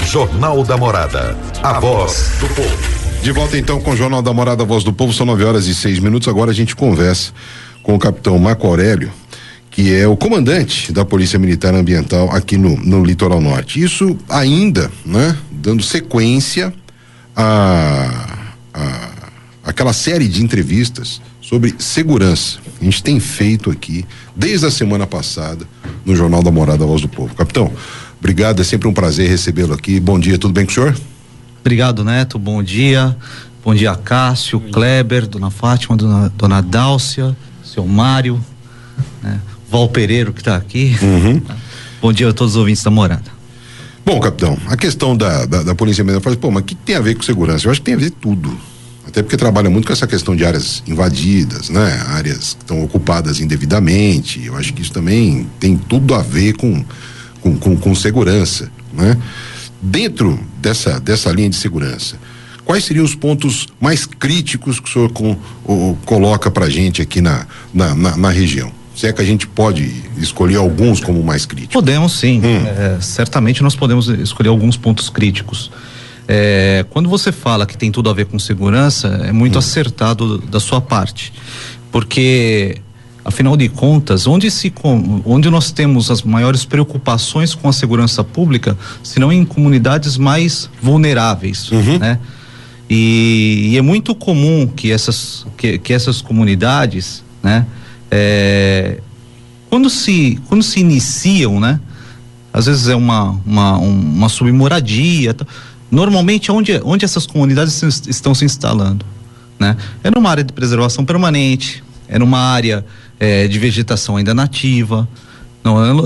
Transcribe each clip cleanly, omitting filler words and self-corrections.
Jornal da Morada, a voz do povo. De volta então com o Jornal da Morada, a voz do povo, são 9h06. Agora a gente conversa com o capitão Marco Aurélio, que é o comandante da Polícia Militar Ambiental aqui no Litoral Norte. Isso ainda, né, dando sequência aquela série de entrevistas sobre segurança. A gente tem feito aqui desde a semana passada no Jornal da Morada, a voz do povo. Capitão, obrigado, é sempre um prazer recebê-lo aqui. Bom dia, tudo bem com o senhor? Obrigado, Neto, bom dia, Cássio, Kleber, dona Fátima, dona Dálcia, seu Mário, né? Val Pereiro que está aqui. Bom dia a todos os ouvintes da Morada. Bom, capitão, a questão da Polícia Militar fala, pô, mas o que tem a ver com segurança? Eu acho que tem a ver tudo. Até porque trabalha muito com essa questão de áreas invadidas, né? Áreas que estão ocupadas indevidamente. Eu acho que isso também tem tudo a ver com segurança, né? Dentro dessa linha de segurança, quais seriam os pontos mais críticos que o senhor coloca pra gente aqui na região? Se é que a gente pode escolher alguns como mais críticos? Podemos sim, certamente nós podemos escolher alguns pontos críticos. Quando você fala que tem tudo a ver com segurança, é muito acertado da sua parte, porque afinal de contas, onde nós temos as maiores preocupações com a segurança pública, se não em comunidades mais vulneráveis, né? E é muito comum que essas comunidades, né? Quando se iniciam, né? Às vezes é uma submoradia, normalmente onde essas comunidades estão se instalando, né? É numa área de preservação permanente, é numa área de vegetação ainda nativa,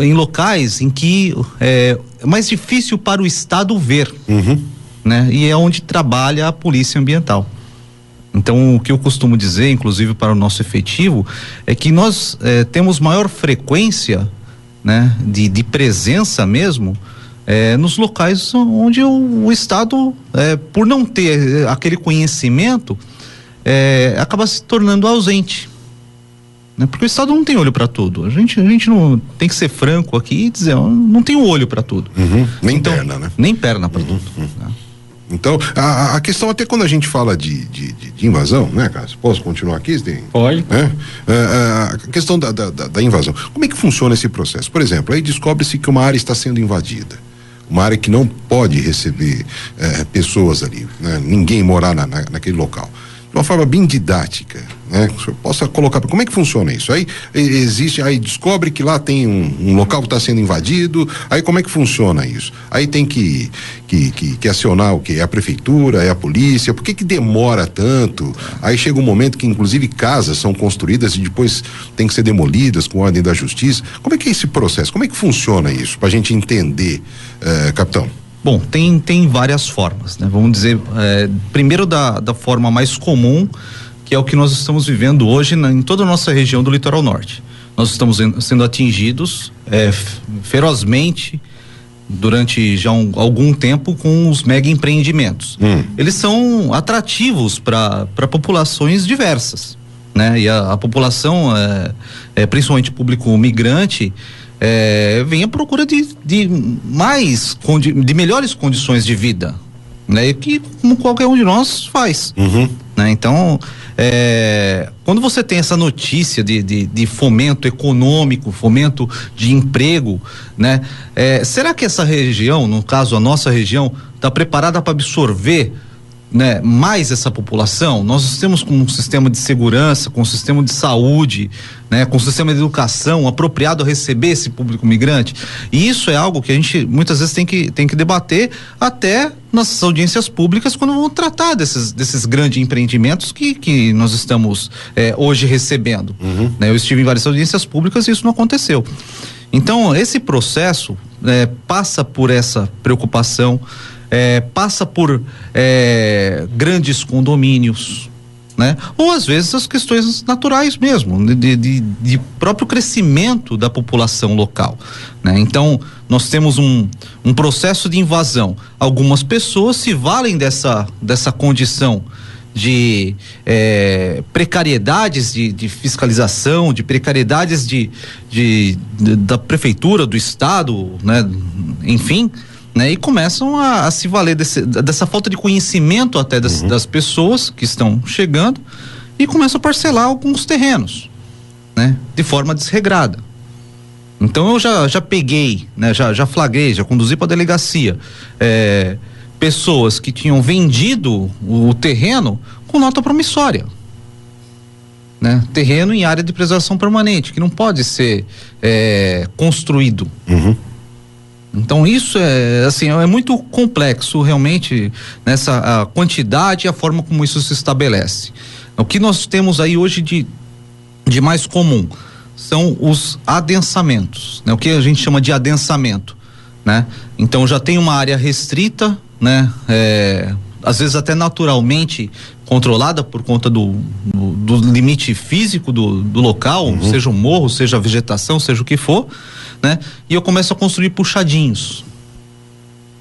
em locais em que é mais difícil para o Estado ver, né? E é onde trabalha a Polícia Ambiental. Então, o que eu costumo dizer, inclusive para o nosso efetivo, é que nós temos maior frequência, né, de presença mesmo, nos locais onde o Estado, por não ter aquele conhecimento, acaba se tornando ausente, né? Porque o Estado não tem olho para tudo. A gente não tem que ser franco aqui e dizer, não tem olho para tudo. Nem então, perna, né? Nem perna para tudo. Né? Então, a questão até quando a gente fala de invasão, né, Cássio? Posso continuar aqui? Pode. A questão da invasão. Como é que funciona esse processo? Por exemplo, aí descobre-se que uma área está sendo invadida. Uma área que não pode receber pessoas ali, né? Ninguém morar naquele local. De uma forma bem didática, né? Que o senhor possa colocar, como é que funciona isso? Aí aí descobre que lá tem um local que está sendo invadido, aí como é que funciona isso? Aí tem que acionar o quê? É a prefeitura, é a polícia, por que demora tanto? Aí chega um momento que inclusive casas são construídas e depois tem que ser demolidas com ordem da justiça. Como é que é esse processo? Como é que funciona isso? Pra gente entender, capitão. Bom, tem várias formas, né? Vamos dizer, primeiro da forma mais comum, que é o que nós estamos vivendo hoje em toda a nossa região do Litoral Norte. Nós estamos sendo atingidos ferozmente durante já algum tempo com os mega empreendimentos. Eles são atrativos para populações diversas, né? E a população, principalmente público migrante, vem à procura de melhores condições de vida, né? E que como qualquer um de nós faz, né? Então, quando você tem essa notícia de fomento econômico, fomento de emprego, né? Será que essa região, no caso a nossa região, está preparada para absorver, né, mais essa população? Nós temos com um sistema de segurança, com um sistema de saúde, né, com um sistema de educação apropriado a receber esse público migrante? E isso é algo que a gente muitas vezes tem que debater até nas audiências públicas, quando vão tratar desses grandes empreendimentos que nós estamos hoje recebendo, né? Eu estive em várias audiências públicas e isso não aconteceu. Então, esse processo passa por essa preocupação, passa por grandes condomínios, né? Ou às vezes as questões naturais mesmo, de próprio crescimento da população local, né? Então, nós temos um processo de invasão. Algumas pessoas se valem dessa condição de precariedades de fiscalização, de precariedades da prefeitura, do estado, né? Enfim, né? E começam a se valer dessa falta de conhecimento até das pessoas que estão chegando e começam a parcelar alguns terrenos, né? De forma desregrada. Então eu já peguei, né? Já flagrei, já conduzi para a delegacia pessoas que tinham vendido o terreno com nota promissória, né? Terreno em área de preservação permanente, que não pode ser construído. Então isso é muito complexo realmente nessa a quantidade e a forma como isso se estabelece. O que nós temos aí hoje de mais comum são os adensamentos, né? O que a gente chama de adensamento, né? Então já tem uma área restrita, né? Às vezes até naturalmente controlada por conta do limite físico do local, seja um morro, seja a vegetação, seja o que for, né? E eu começo a construir puxadinhos,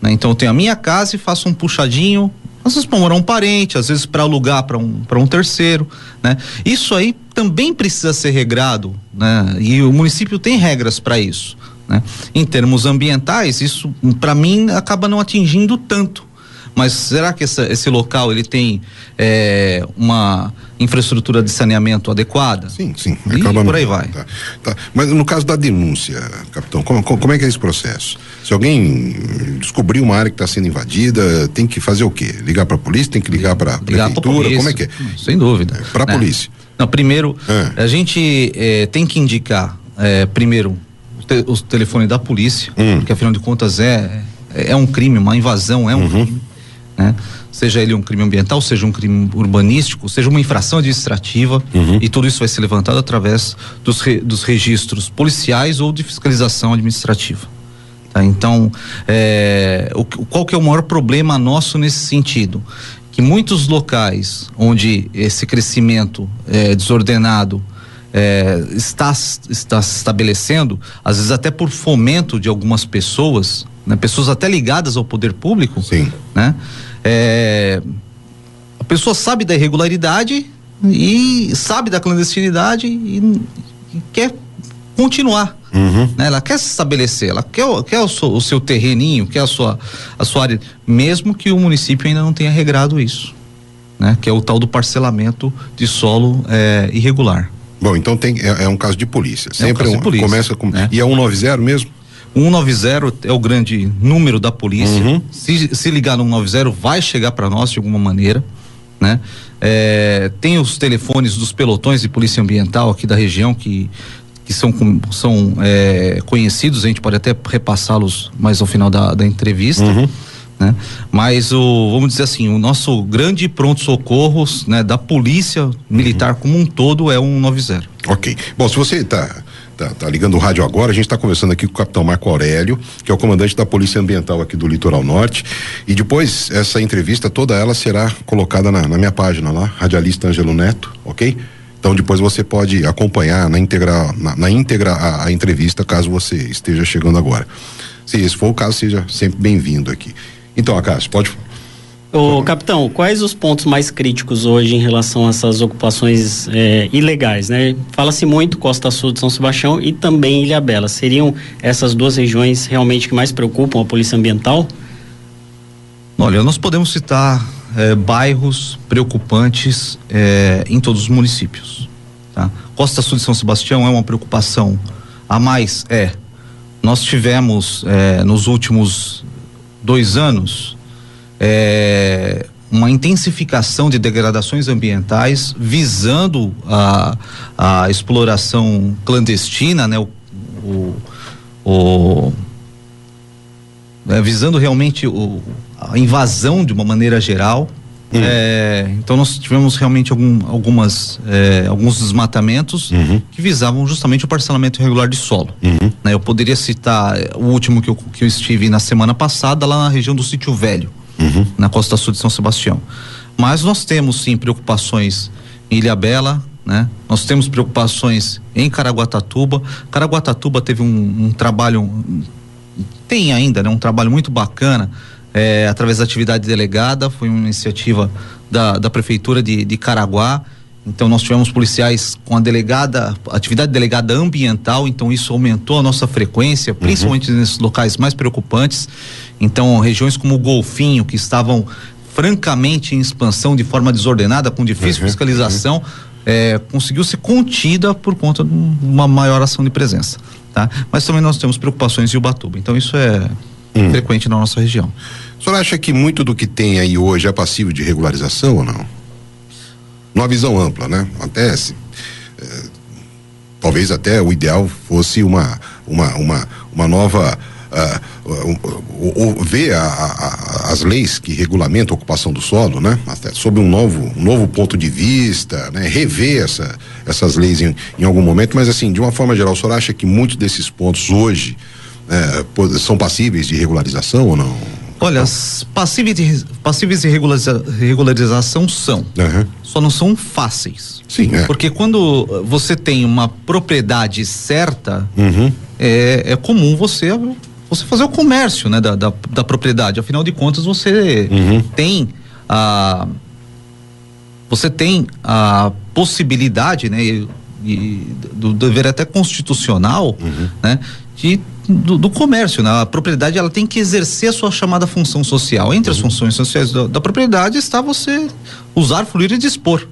né? Então eu tenho a minha casa e faço um puxadinho, às vezes para morar um parente, às vezes para alugar para um terceiro, né? Isso aí também precisa ser regrado, né? E o município tem regras para isso, né? Em termos ambientais, isso para mim acaba não atingindo tanto. Mas será que esse local ele tem uma infraestrutura de saneamento adequada? Sim. E por aí vai. Tá. Mas no caso da denúncia, capitão, como é que é esse processo? Se alguém descobrir uma área que está sendo invadida, tem que fazer o quê? Ligar para a polícia? Tem que ligar para a prefeitura? Como é que é? Sem dúvida. Para a polícia? Não, primeiro, a gente tem que indicar primeiro o telefone da polícia, porque afinal de contas é um crime, uma invasão é um crime, né? Seja ele um crime ambiental, seja um crime urbanístico, seja uma infração administrativa, e tudo isso vai ser levantado através dos registros policiais ou de fiscalização administrativa. Tá? Então, qual que é o maior problema nosso nesse sentido? Que muitos locais onde esse crescimento desordenado está se estabelecendo, às vezes até por fomento de algumas pessoas, né? Pessoas até ligadas ao poder público, né? A pessoa sabe da irregularidade e sabe da clandestinidade e quer continuar, né? Ela quer se estabelecer, ela quer o seu terreninho, quer a sua área, mesmo que o município ainda não tenha regrado isso, né? Que é o tal do parcelamento de solo irregular. Bom, então é um caso de polícia. Sempre caso de polícia, começa com. E é 190 mesmo? 190 é o grande número da polícia. Se ligar no 190 vai chegar para nós de alguma maneira, né? Tem os telefones dos pelotões de polícia ambiental aqui da região que são conhecidos, a gente pode até repassá-los mais ao final da entrevista, né? Mas vamos dizer assim, o nosso grande pronto-socorro, né, da polícia militar como um todo é 190. Ok. Bom, se você tá ligando o rádio agora, a gente está conversando aqui com o capitão Marco Aurélio, que é o comandante da Polícia Ambiental aqui do Litoral Norte, e depois essa entrevista toda ela será colocada na minha página lá, Radialista Ângelo Neto, ok? Então depois você pode acompanhar na íntegra a entrevista, caso você esteja chegando agora. Se esse for o caso, seja sempre bem-vindo aqui. Então, Acácio, pode... Capitão, quais os pontos mais críticos hoje em relação a essas ocupações ilegais, né? Fala-se muito Costa Sul de São Sebastião e também Ilhabela. Seriam essas duas regiões realmente que mais preocupam a Polícia Ambiental? Olha, nós podemos citar bairros preocupantes em todos os municípios, tá? Costa Sul de São Sebastião é uma preocupação a mais, nós tivemos nos últimos 2 anos uma intensificação de degradações ambientais visando a exploração clandestina, né? Visando realmente a invasão de uma maneira geral. Então nós tivemos realmente alguns desmatamentos que visavam justamente o parcelamento irregular de solo, né? Eu poderia citar o último que eu estive na semana passada lá na região do Sítio Velho, na Costa Sul de São Sebastião. Mas nós temos sim preocupações em Ilhabela, né? Nós temos preocupações em Caraguatatuba. Caraguatatuba teve um trabalho, tem ainda, né? Um trabalho muito bacana através da atividade delegada, foi uma iniciativa da prefeitura de Caraguá. Então nós tivemos policiais com atividade delegada ambiental, então isso aumentou a nossa frequência, principalmente nesses locais mais preocupantes. Então, regiões como o Golfinho, que estavam francamente em expansão de forma desordenada, com difícil fiscalização, conseguiu ser contida por conta de uma maior ação de presença, tá? Mas também nós temos preocupações em Ubatuba, então isso é frequente na nossa região. O senhor acha que muito do que tem aí hoje é passível de regularização ou não? Numa visão ampla, né? Acontece. Talvez até o ideal fosse uma nova ver as leis que regulamentam a ocupação do solo, né? Até sob um novo ponto de vista, né? Rever essas leis em algum momento, mas assim, de uma forma geral, o senhor acha que muitos desses pontos hoje são passíveis de regularização ou não? Olha, passíveis de regularização são, só não são fáceis. Sim, porque quando você tem uma propriedade certa, é comum você fazer o comércio, né, da propriedade. Afinal de contas, você tem a possibilidade, né, do dever até constitucional, né, do comércio, né? A propriedade, ela tem que exercer a sua chamada função social. Entre as funções sociais da propriedade está você usar, fruir e dispor,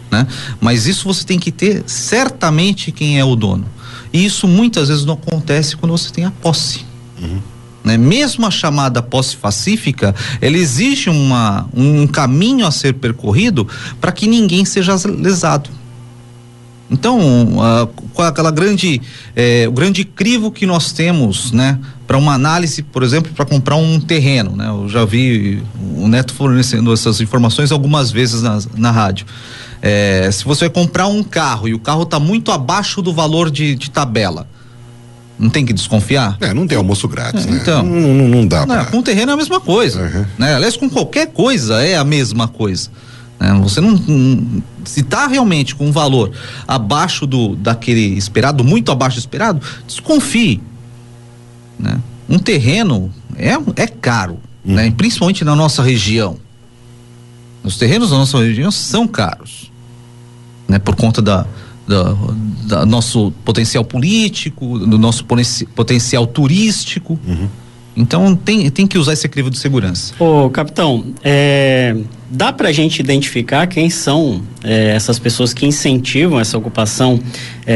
né? Mas isso você tem que ter certamente quem é o dono. E isso muitas vezes não acontece quando você tem a posse. Né? Mesmo a chamada posse pacífica, ela exige um caminho a ser percorrido para que ninguém seja lesado. Então, com aquela o grande crivo que nós temos, né, para uma análise, por exemplo, para comprar um terreno, né? Eu já vi o Neto fornecendo essas informações algumas vezes na rádio. Se você vai comprar um carro e o carro está muito abaixo do valor de tabela, não tem que desconfiar? Não tem almoço grátis, né? Então, não dá pra... Com o terreno é a mesma coisa, né? Aliás, com qualquer coisa é a mesma coisa. Você se está realmente com um valor abaixo daquele esperado, muito abaixo do esperado, desconfie, né? Um terreno é caro, né? Principalmente na nossa região. Os terrenos da nossa região são caros, né? Por conta da nosso potencial político, do nosso potencial turístico. Então tem que usar esse crivo de segurança. Ô, capitão, dá pra gente identificar quem são essas pessoas que incentivam essa ocupação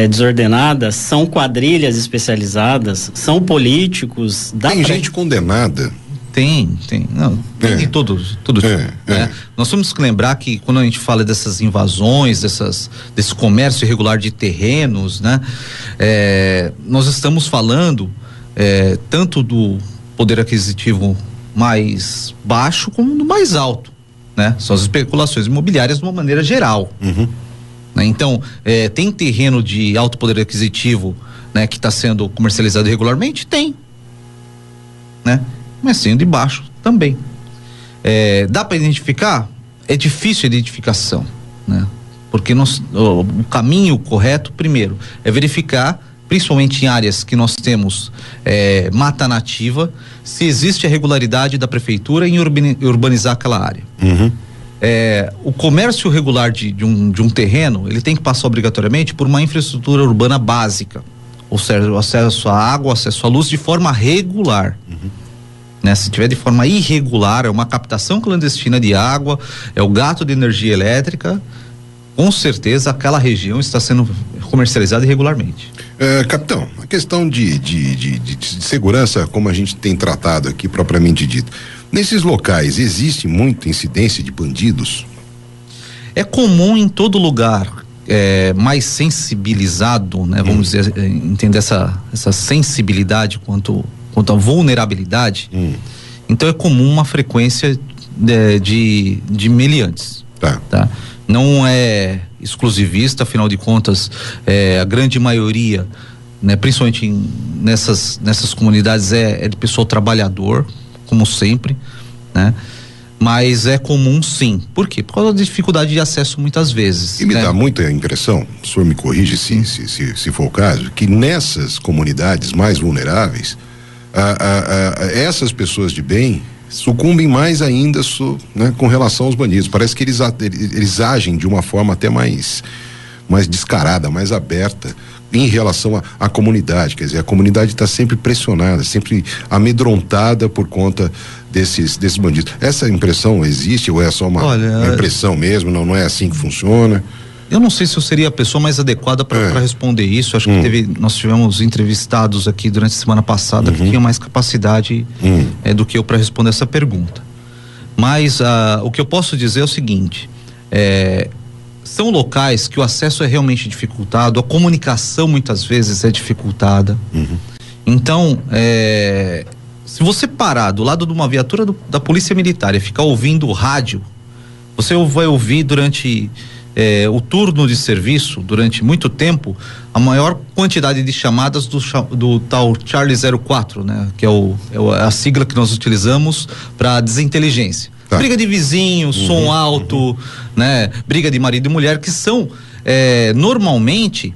desordenada? São quadrilhas especializadas? São políticos? Tem gente condenada? Tem. Não, tem de tudo. Né? Nós temos que lembrar que quando a gente fala dessas invasões, desse comércio irregular de terrenos, né? Nós estamos falando tanto do poder aquisitivo mais baixo como do mais alto, né? São as especulações imobiliárias de uma maneira geral. Né? Então, tem terreno de alto poder aquisitivo, né, que está sendo comercializado irregularmente? Tem, né? Mas tem de baixo também. Dá para identificar? É difícil a identificação, né? Porque o caminho correto, primeiro, é verificar, principalmente em áreas que nós temos mata nativa, se existe a regularidade da prefeitura em urbanizar aquela área. O comércio regular de um terreno, ele tem que passar obrigatoriamente por uma infraestrutura urbana básica, ou seja, o acesso à água, o acesso à luz de forma regular. Né? Se tiver de forma irregular, é uma captação clandestina de água, é o gato de energia elétrica, com certeza aquela região está sendo comercializada irregularmente. Capitão, a questão de segurança, como a gente tem tratado aqui propriamente dito, nesses locais existe muita incidência de bandidos? É comum em todo lugar, mais sensibilizado, né? Vamos dizer, entender essa sensibilidade quanto à vulnerabilidade. Então é comum uma frequência de meliantes. Tá? Não é exclusivista, afinal de contas, a grande maioria, né, principalmente nessas comunidades, é de pessoal trabalhador, como sempre, né? Mas é comum, sim. Por quê? Por causa da dificuldade de acesso muitas vezes. E me dá muita impressão, o senhor me corrige se for o caso, que nessas comunidades mais vulneráveis, essas pessoas de bem sucumbem mais ainda, né, com relação aos bandidos. Parece que eles agem de uma forma até mais mais descarada, mais aberta em relação à comunidade. Quer dizer, a comunidade está sempre pressionada, sempre amedrontada por conta desses bandidos. Essa impressão existe ou é só uma impressão mesmo? Não é assim que funciona? Eu não sei se eu seria a pessoa mais adequada para responder isso. Acho que nós tivemos entrevistados aqui durante a semana passada que tinham mais capacidade do que eu para responder essa pergunta. Mas o que eu posso dizer é o seguinte: são locais que o acesso é realmente dificultado, a comunicação muitas vezes é dificultada. Então, se você parar do lado de uma viatura da Polícia Militar e ficar ouvindo o rádio, você vai ouvir durante o turno de serviço, durante muito tempo, a maior quantidade de chamadas do tal Charlie 04, né? Que é a sigla que nós utilizamos para desinteligência. Tá. Briga de vizinho, som alto, né? Briga de marido e mulher, que são normalmente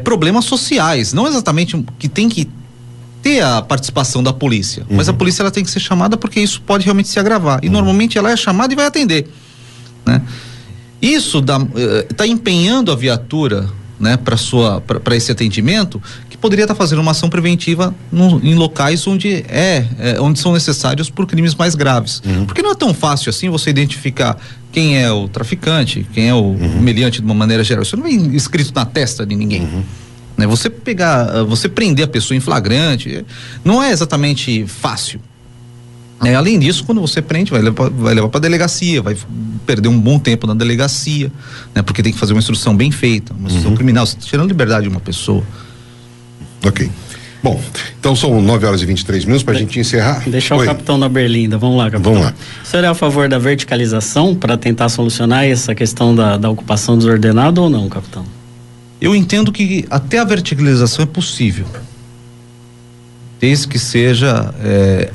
problemas sociais, não exatamente que tem que ter a participação da polícia, mas a polícia ela tem que ser chamada porque isso pode realmente se agravar, e normalmente ela é chamada e vai atender, né? Isso tá empenhando a viatura, né, para esse atendimento, que poderia estar fazendo uma ação preventiva em locais onde são necessários por crimes mais graves. Porque não é tão fácil assim você identificar quem é o traficante, quem é o meliante de uma maneira geral. Isso não é escrito na testa de ninguém. Né? Você prender a pessoa em flagrante, não é exatamente fácil. Além disso, quando você prende, vai levar para delegacia, vai perder um bom tempo na delegacia, né? Porque tem que fazer uma instrução bem feita, uma instrução criminal, você está tirando a liberdade de uma pessoa. Ok. Bom, então são 9h23 para a gente encerrar. Deixar o capitão na berlinda. Vamos lá, capitão. Vamos lá. O senhor é a favor da verticalização para tentar solucionar essa questão da ocupação desordenada ou não, capitão? Eu entendo que até a verticalização é possível, desde que seja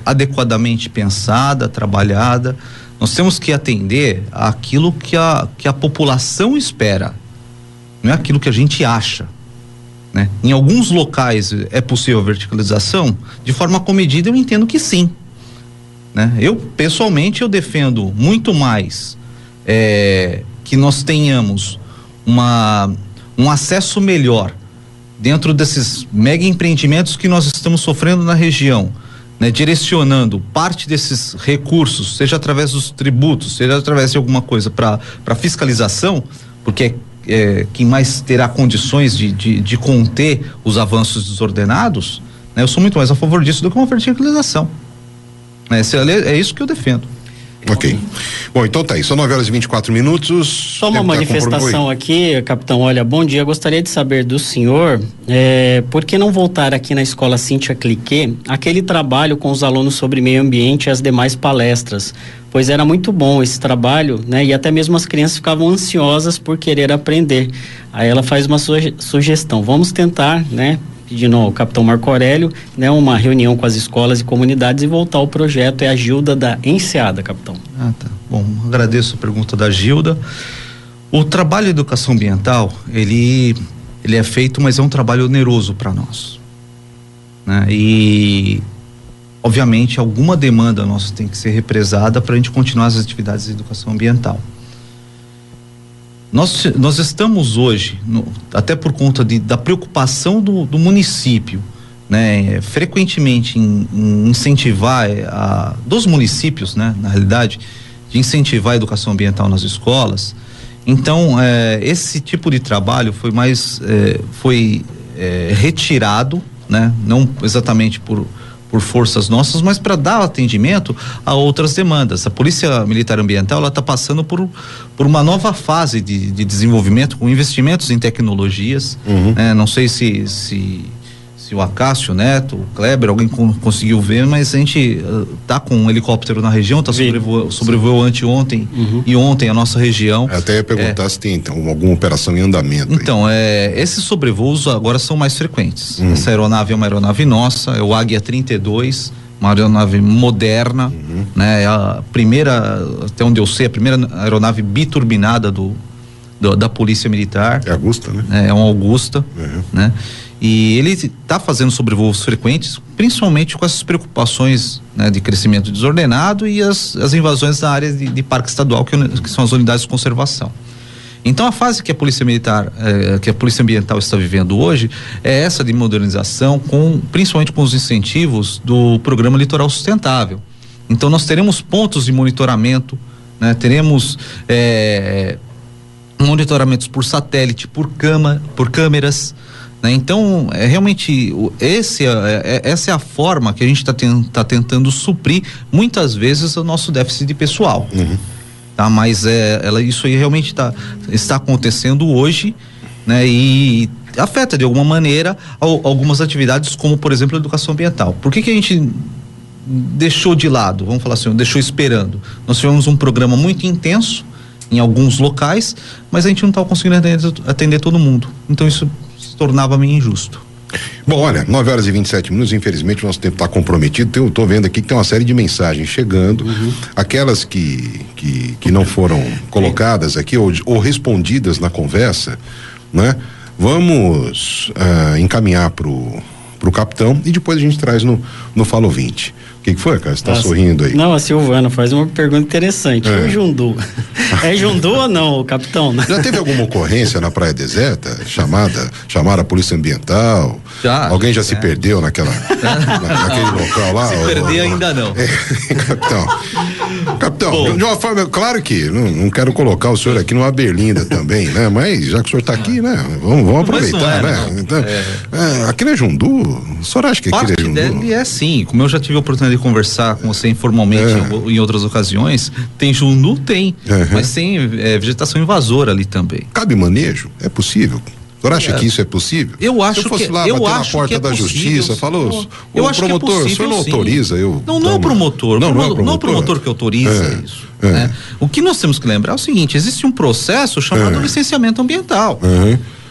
adequadamente pensada, trabalhada. Nós temos que atender àquilo que a população espera, não é aquilo que a gente acha, né? Em alguns locais é possível a verticalização, de forma comedida eu entendo que sim, né? Eu, pessoalmente, eu defendo muito mais que nós tenhamos um acesso melhor dentro desses mega empreendimentos que nós estamos sofrendo na região, né, direcionando parte desses recursos, seja através dos tributos, seja através de alguma coisa para fiscalização, porque quem mais terá condições de conter os avanços desordenados, né, eu sou muito mais a favor disso do que uma verticalização. É isso que eu defendo. Ok. Bom, então tá aí, são 9h24. Só uma manifestação aqui, capitão. Olha, bom dia, gostaria de saber do senhor, por que não voltar aqui na escola Cíntia Cliquet, aquele trabalho com os alunos sobre meio ambiente e as demais palestras, pois era muito bom esse trabalho, né? E até mesmo as crianças ficavam ansiosas por querer aprender. Aí ela faz uma sugestão, vamos tentar, né? Pedindo ao capitão Marco Aurélio, né, uma reunião com as escolas e comunidades e voltar ao projeto. É a Gilda da Enseada, capitão. Tá. Bom, agradeço a pergunta da Gilda. O trabalho de educação ambiental, ele é feito, mas é um trabalho oneroso para nós, né? E obviamente alguma demanda nossa tem que ser represada para a gente continuar as atividades de educação ambiental. Nós estamos hoje, até por conta da preocupação do município, né, frequentemente em incentivar dos municípios, né, na realidade, de incentivar a educação ambiental nas escolas. Então, esse tipo de trabalho foi retirado, né, não exatamente por forças nossas, mas para dar atendimento a outras demandas. A Polícia Militar Ambiental, ela está passando por uma nova fase de desenvolvimento, com investimentos em tecnologias. Não sei se o Acácio Neto, o Kleber, alguém conseguiu ver, mas a gente tá com um helicóptero na região, sobrevoou anteontem e ontem a nossa região. Eu até ia perguntar se tem então alguma operação em andamento. Então, esses sobrevoos agora são mais frequentes. Essa aeronave é uma aeronave nossa, é o Águia 32, uma aeronave moderna, né? É a primeira, até onde eu sei, a primeira aeronave biturbinada da Polícia Militar. É Augusta, né? É uma Augusta, né? E ele está fazendo sobrevoos frequentes, principalmente com essas preocupações, né, de crescimento desordenado e as invasões da área de parque estadual, que são as unidades de conservação. Então a fase que a Polícia Militar, que a Polícia Ambiental está vivendo hoje é essa de modernização, principalmente com os incentivos do Programa Litoral Sustentável. Então nós teremos pontos de monitoramento, né? Teremos monitoramentos por satélite, por câmeras, né? Então realmente essa é a forma que a gente está tentando suprir muitas vezes o nosso déficit de pessoal. Tá, mas isso aí realmente está acontecendo hoje, né? E afeta de alguma maneira algumas atividades, como por exemplo a educação ambiental. Por que a gente deixou de lado, vamos falar assim, deixou esperando? Nós tivemos um programa muito intenso em alguns locais, mas a gente não estava conseguindo atender todo mundo. Então isso se tornava meio injusto. Bom, olha, 9h27, infelizmente o nosso tempo está comprometido. Eu estou vendo aqui que tem uma série de mensagens chegando, aquelas que não foram colocadas aqui ou respondidas na conversa, né? Vamos encaminhar pro capitão e depois a gente traz no Fala Ouvinte. O que foi, cara? Você tá sorrindo aí? Não, a Silvana faz uma pergunta interessante. O Jundu. É Jundu ou não, capitão? Já teve alguma ocorrência na Praia Deserta? Chamaram a Polícia Ambiental? Já. Alguém já se perdeu naquele local lá? Se perder ainda não. Capitão, de uma forma, claro que não quero colocar o senhor aqui numa berlinda também, né? Mas já que o senhor tá aqui, né? Vamos aproveitar, né? Então, aquilo é Jundu? O senhor acha que aquilo é Jundu? Dele é sim. Como eu já tive a oportunidade de conversar com você informalmente em outras ocasiões, tem Jundu? Tem. Mas tem vegetação invasora ali também. Cabe manejo? É possível? O senhor acha que isso é possível? Eu acho que se eu fosse lá bater na porta da justiça, falou, o promotor, o senhor não autoriza? Não é o promotor. Não é o promotor que autoriza isso. Né? O que nós temos que lembrar é o seguinte: existe um processo chamado licenciamento ambiental.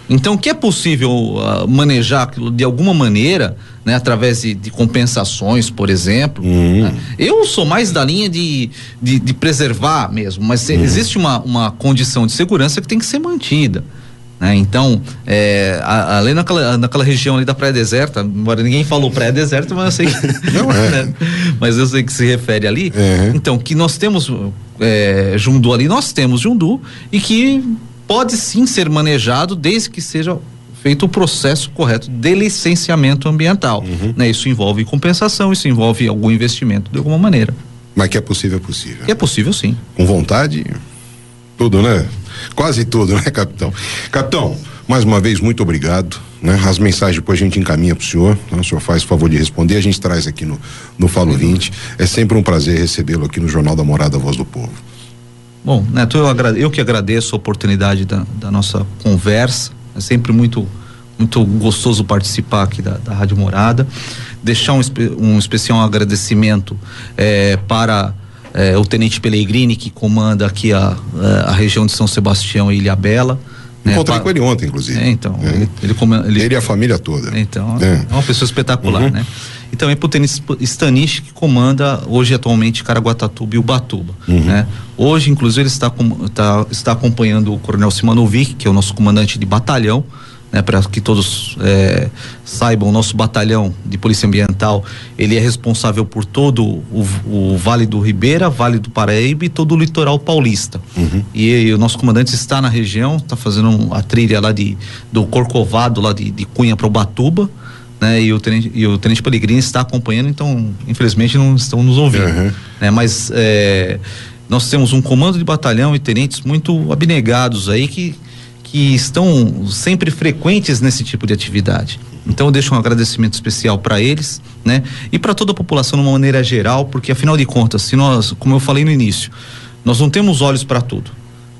Então, que é possível manejar de alguma maneira, né, através de compensações, por exemplo. Né? Eu sou mais da linha de preservar mesmo, mas existe uma condição de segurança que tem que ser mantida. Né? Então, além naquela região ali da Praia Deserta, embora ninguém falou Praia Deserta, mas eu sei que não né? Mas eu sei que se refere ali. Então, que nós temos Jundu ali, nós temos Jundu, e que pode sim ser manejado desde que seja feito o processo correto de licenciamento ambiental. Né? Isso envolve compensação, isso envolve algum investimento de alguma maneira. Mas que é possível, é possível. Que é possível, sim. Com vontade, tudo, né? Quase tudo, né, capitão? Capitão, mais uma vez, muito obrigado. Né? As mensagens depois a gente encaminha pro senhor, né? O senhor faz o favor de responder, a gente traz aqui no Fala Ouvinte. É sempre um prazer recebê-lo aqui no Jornal da Morada, Voz do Povo. Bom, Neto, eu que agradeço a oportunidade da nossa conversa. É sempre muito gostoso participar aqui da Rádio Morada. Deixar um especial agradecimento para o Tenente Pellegrini, que comanda aqui a região de São Sebastião e Ilhabela. Encontrei com ele ontem, inclusive. Ele e a família toda. Então, é uma pessoa espetacular, né? E também pro Tenente Stanich, que comanda hoje atualmente Caraguatatuba e Ubatuba, né? Hoje, inclusive, ele está acompanhando o Coronel Simanovic, que é o nosso comandante de batalhão, né? Para que todos saibam, o nosso batalhão de Polícia Ambiental, ele é responsável por todo o Vale do Ribeira, Vale do Paraíba e todo o litoral paulista. E o nosso comandante está na região, está fazendo a trilha lá do Corcovado, lá de Cunha para Ubatuba, né? E o Tenente Pellegrini está acompanhando, então infelizmente não estão nos ouvindo, né? Mas nós temos um comando de batalhão e tenentes muito abnegados aí que estão sempre frequentes nesse tipo de atividade. Então eu deixo um agradecimento especial para eles, né? E para toda a população de uma maneira geral, porque afinal de contas, se nós, como eu falei no início, nós não temos olhos para tudo,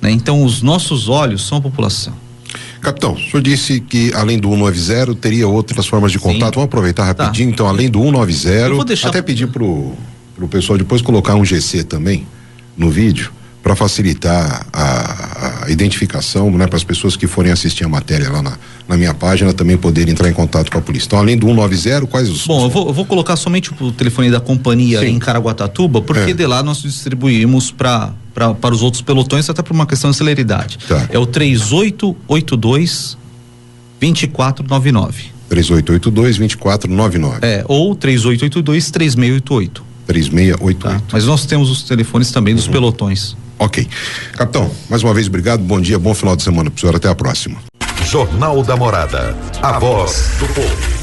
né? Então os nossos olhos são a população. Capitão, o senhor disse que além do 190 teria outras formas de contato. Vamos aproveitar rapidinho, então, além do 190, até pedir pro pessoal depois colocar um GC também no vídeo, para facilitar a identificação, né, para as pessoas que forem assistir a matéria lá na minha página também poderem entrar em contato com a polícia. Então, além do 190, quais os... Bom, eu vou colocar somente o telefone da companhia em Caraguatatuba, porque de lá nós distribuímos para os outros pelotões, até por uma questão de celeridade. É o 3882 2499. 3882-2499. Ou 3882-3688. 3688. Mas nós temos os telefones também dos pelotões. Ok. Capitão, mais uma vez, obrigado, bom dia, bom final de semana pro senhor, até a próxima. Jornal da Morada, a voz do povo.